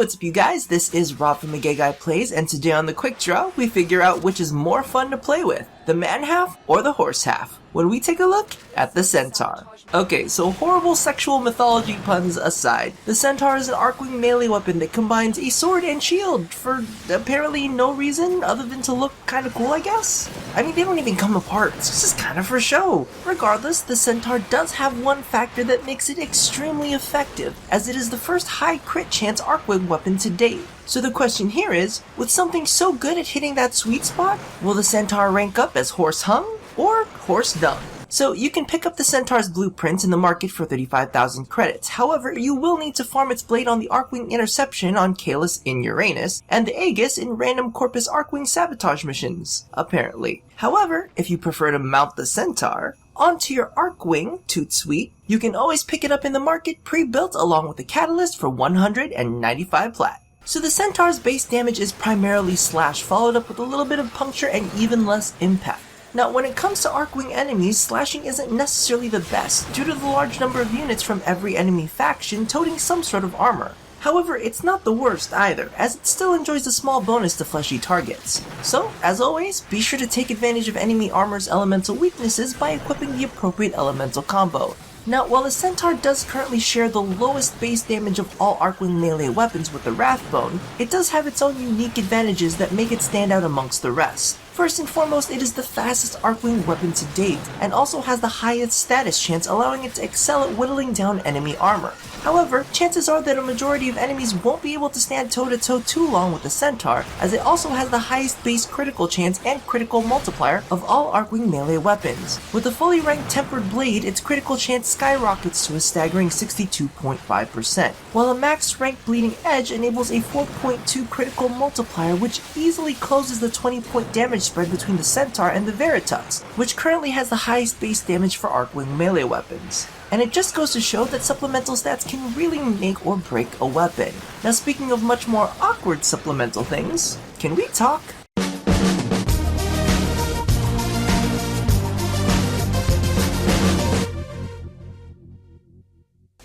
what's up you guys, this is Rob from The Gay Guy Plays, and today on The Quick Draw, we figure out which is more fun to play with, the man half or the horse half, when we take a look at the Centaur. Okay, so horrible sexual mythology puns aside, the Centaur is an Archwing melee weapon that combines a sword and shield for apparently no reason other than to look kinda cool, I guess? I mean, they don't even come apart, it's just kinda for show. Regardless, the Centaur does have one factor that makes it extremely effective, as it is the first high crit chance Archwing weapon to date. So the question here is, with something so good at hitting that sweet spot, will the Centaur rank up as horse hung or horse dung? So you can pick up the Centaur's blueprint in the market for 35,000 credits. However, you will need to farm its blade on the Archwing Interception on Kalis in Uranus, and the Aegis in random Corpus Archwing sabotage missions, apparently. However, if you prefer to mount the Centaur onto your Archwing, toot sweet, you can always pick it up in the market pre-built along with the Catalyst for 195 plat. So the Centaur's base damage is primarily slash, followed up with a little bit of puncture and even less impact. Now, when it comes to Archwing enemies, slashing isn't necessarily the best, due to the large number of units from every enemy faction toting some sort of armor. However, it's not the worst either, as it still enjoys a small bonus to fleshy targets. So, as always, be sure to take advantage of enemy armor's elemental weaknesses by equipping the appropriate elemental combo. Now, while the Centaur does currently share the lowest base damage of all Archwing melee weapons with the Wrathbone, it does have its own unique advantages that make it stand out amongst the rest. First and foremost, it is the fastest Archwing weapon to date, and also has the highest status chance, allowing it to excel at whittling down enemy armor. However, chances are that a majority of enemies won't be able to stand toe-to-toe too long with the Centaur, as it also has the highest base critical chance and critical multiplier of all Archwing melee weapons. With a fully ranked Tempered Blade, its critical chance skyrockets to a staggering 62.5%, while a max ranked Bleeding Edge enables a 4.2 critical multiplier, which easily closes the 20-point damage spread between the Centaur and the Veritux, which currently has the highest base damage for Archwing melee weapons. And it just goes to show that supplemental stats can really make or break a weapon. Now, speaking of much more awkward supplemental things, can we talk?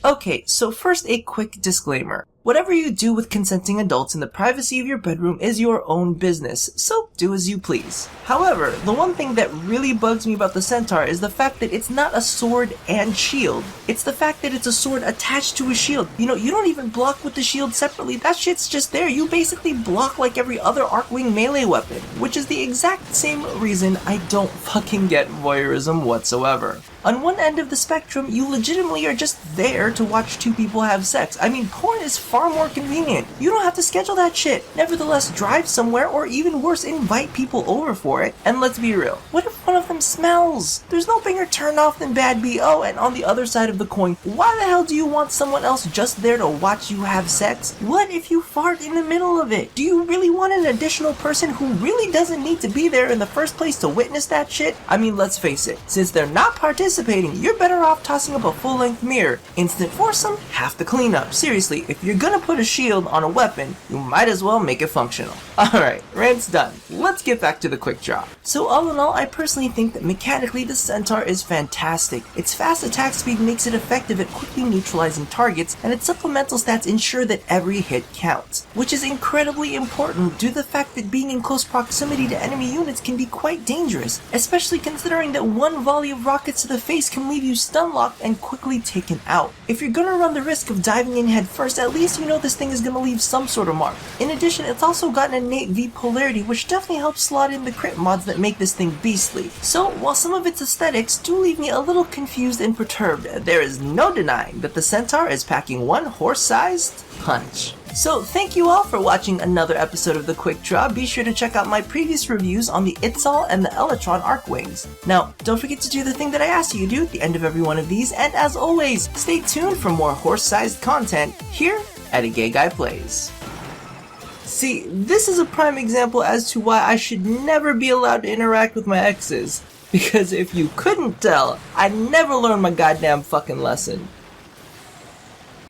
Okay, so first a quick disclaimer. Whatever you do with consenting adults in the privacy of your bedroom is your own business, so do as you please. However, the one thing that really bugs me about the Centaur is the fact that it's not a sword and shield. It's the fact that it's a sword attached to a shield. You know, you don't even block with the shield separately, that shit's just there. You basically block like every other Archwing melee weapon, which is the exact same reason I don't fucking get voyeurism whatsoever. On one end of the spectrum, you legitimately are just there to watch two people have sex. I mean, porn is far more convenient. You don't have to schedule that shit. Nevertheless, drive somewhere, or even worse, invite people over for it. And let's be real, what if one of them smells? There's no bigger turnoff than bad BO, and on the other side of the coin, why the hell do you want someone else just there to watch you have sex? What if you fart in the middle of it? Do you really want an additional person who really doesn't need to be there in the first place to witness that shit? I mean, let's face it, since they're not participating, you're better off tossing up a full-length mirror. Instant foursome, half the cleanup. Seriously, if you're gonna put a shield on a weapon, you might as well make it functional. Alright, rant's done. Let's get back to the quick draw. So all in all, I personally think that mechanically the Centaur is fantastic. Its fast attack speed makes it effective at quickly neutralizing targets, and its supplemental stats ensure that every hit counts, which is incredibly important due to the fact that being in close proximity to enemy units can be quite dangerous, especially considering that one volley of rockets to the face can leave you stun locked and quickly taken out. If you're gonna run the risk of diving in head first, at least you know this thing is gonna leave some sort of mark. In addition, it's also got an innate V polarity, which definitely helps slot in the crit mods that make this thing beastly. So, while some of its aesthetics do leave me a little confused and perturbed, there is no denying that the Centaur is packing one horse-sized punch. So thank you all for watching another episode of The Quick Draw. Be sure to check out my previous reviews on the Itzal and the Elytron Archwings. Now, don't forget to do the thing that I asked you to do at the end of every one of these, and as always, stay tuned for more horse-sized content here at A Gay Guy Plays. See, this is a prime example as to why I should never be allowed to interact with my exes. Because if you couldn't tell, I never learned my goddamn fucking lesson.